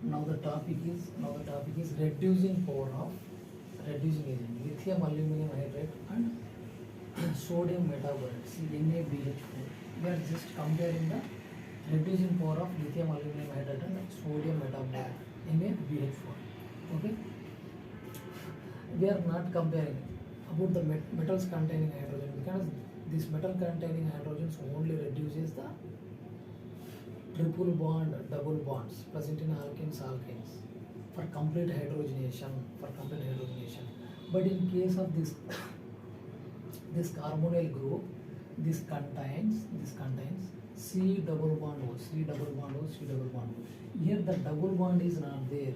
Now the topic is reducing power of reducing agent, lithium aluminum hydride and sodium metaborate, NaBH4. We are just comparing the reducing power of lithium aluminum hydride and sodium metaborate, NaBH4. Okay, we are not comparing about the metals containing hydrogen, because this metal containing hydrogens only reduces the triple bond, double bonds present in alkenes for complete hydrogenation. But in case of this carbonyl group, this contains C double bond O, C double bond O, C double bond O. Here the double bond is not there.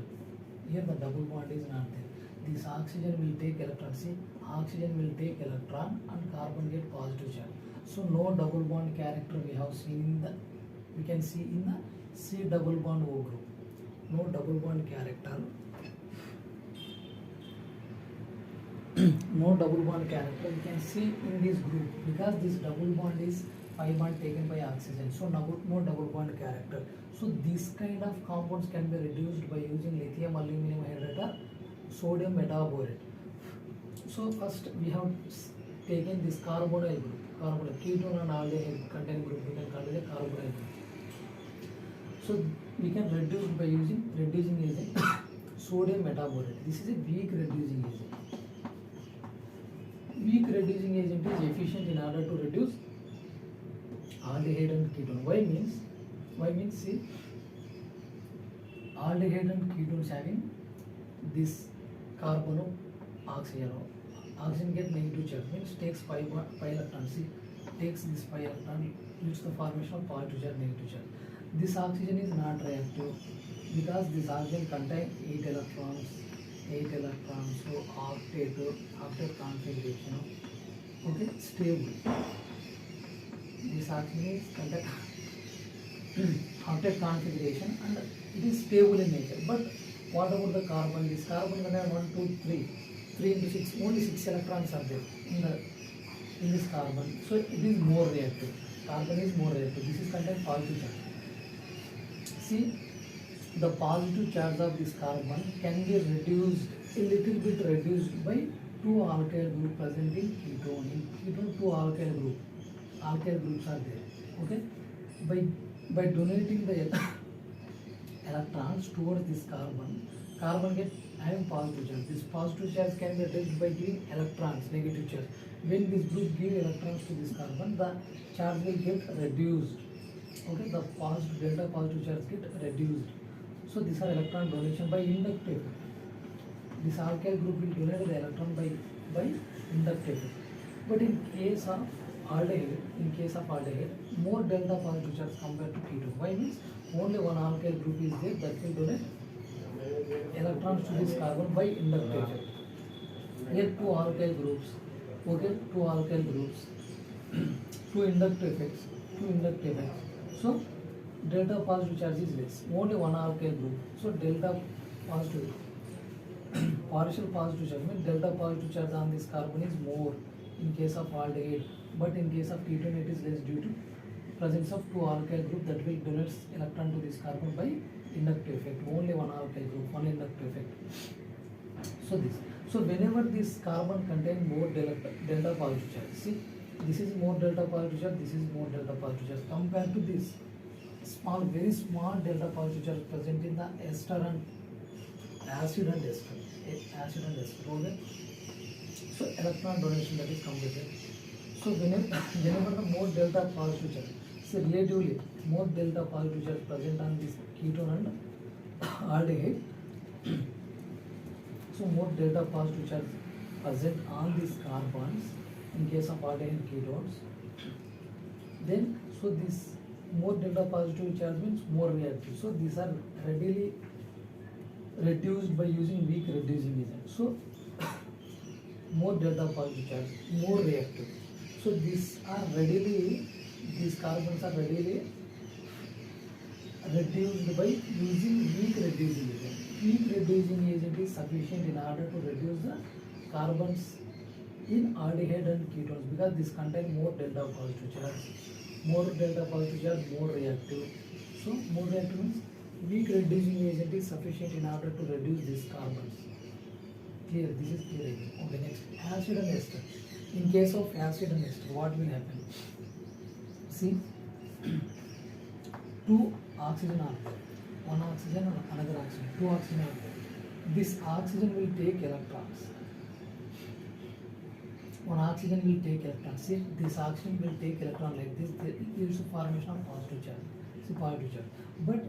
This oxygen will take electron. See, oxygen will take electron and carbon get positive charge. So no double bond character we have seen in the, we can see in the C double bond O group. No double bond character. No double bond character we can see in this group, because this double bond is pi bond taken by oxygen. So no double bond character. So this kind of compounds can be reduced by using lithium aluminum hydride or sodium metaborate. So first we have taken this carbonyl group, ketone and aldehyde contain group, we can call it a carbonyl group. So we can reduce by using reducing agent sodium metaborate. This is a weak reducing agent. Weak reducing agent is efficient in order to reduce aldehyde and ketone. Why means see, aldehyde and ketones having this carbon oxygen. Oxygen get negative charge, means takes pi electron. See, takes this pi electron, leads to the formation of positive charge, negative charge. This oxygen is not reactive because this oxygen contains 8 electrons. So octet configuration. Okay, stable. This oxygen is contain octet configuration and it is stable in nature. But what about the carbon? This carbon contains 1, 2, 3. 3 into 6, only 6 electrons are there in this carbon. So it is more reactive. Carbon is more reactive. This is contain positive charge. See, the positive charge of this carbon can be reduced, a little bit reduced by 2 alkyl group present in ketone. In ketone, 2 alkyl groups are there. Okay, by donating the electrons towards this carbon gets having positive charge. This positive charge can be reduced by giving electrons negative charge. When this group give electrons to this carbon, the charge will get reduced. Okay, the delta positive charge get reduced. So these are electron donation by inductive effect. This alkyl group will donate the electron by inductive effect. But in case of aldehyde, more delta positive charge compared to ketone. Why means only one alkyl group is there that will donate electrons to this carbon by inductive effect. Here 2 alkyl groups. Okay, 2 alkyl groups. 2 inductive effects. So delta positive charge is less. Only one alkyl group. So delta positive, partial positive charge means delta positive charge on this carbon is more in case of aldehyde, but in case of ketone it is less due to presence of 2 alkyl group that will donate electron to this carbon by inductive effect. Only one alkyl group, one inductive effect. So whenever this carbon contains more delta positive charge, see, this is more delta positive charge, this is more delta positive charge compared to this very small delta positive charge present in the ester and acid and ester. Okay. So electron donation that is completed. So whenever the more delta positive charge, so relatively more delta positive charge present on this ketone and aldehyde. So more delta positive charge present on these carbons in case of aldehyde and ketones. Then so this more delta positive charge means more reactive. So these are readily reduced by using weak reducing agent. So more delta positive charge, more reactive. So these carbons are readily reduced by using weak reducing agent. Weak reducing agent is sufficient in order to reduce the carbons in aldehyde and ketones, because this contain more delta positive charge. More delta positive charge, more reactive. So more reactive means weak reducing agent is sufficient in order to reduce these carbons. Clear, this is clear. Okay, next, acid and ester. In case of acid and ester, what will happen? See, two oxygen are there. One oxygen and another oxygen. Two oxygen are there. This oxygen will take electrons. One oxygen will take electrons. See, this oxygen will take electron like this. It gives the formation of positive charge. See, positive charge. But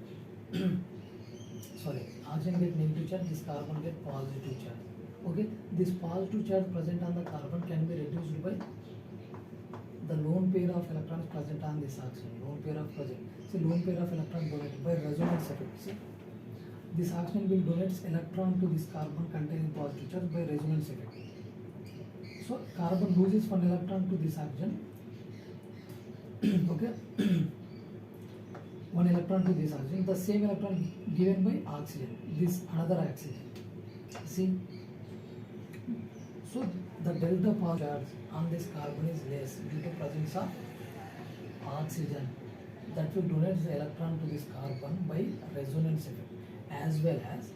sorry, oxygen get negative charge. This carbon get positive charge. Okay, this positive charge present on the carbon can be reduced by the lone pair of electrons present on this oxygen. Lone pair of present. See, lone pair of electrons donated by resonance effect. See, this oxygen will donate electron to this carbon containing positive charge by resonance effect. So carbon loses one electron to this oxygen. Okay, one electron to this oxygen. The same electron given by oxygen. This another oxygen. See, so the delta positive charge on this carbon is less due to presence of oxygen that will donate the electron to this carbon by resonance effect, as well as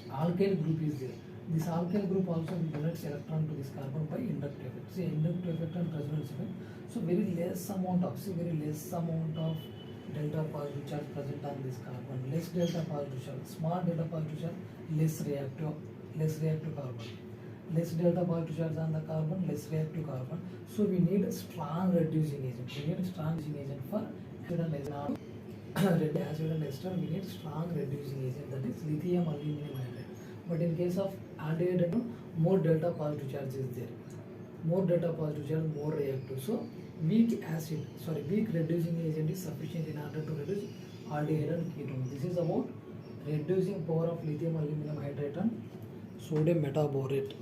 alkyl group is there. This alkyl group also will donate electron to this carbon by inductive effect. See, inductive effect and resonance effect. So very less amount of delta positive charge present on this carbon. Less delta positive charge, small delta positive charge, less reactive carbon. Less delta positive charge on the carbon, less reactive carbon. So we need a strong reducing agent. We need a strong reducing agent for acid and ester. Acid and ester, we need strong reducing agent, that is lithium aluminum hydride. But in case of aldehyde, more delta positive charge is there. More delta positive charge, more reactive. So weak reducing agent is sufficient in order to reduce aldehyde and ketone. This is about reducing power of lithium aluminum hydride and sodium metaborate.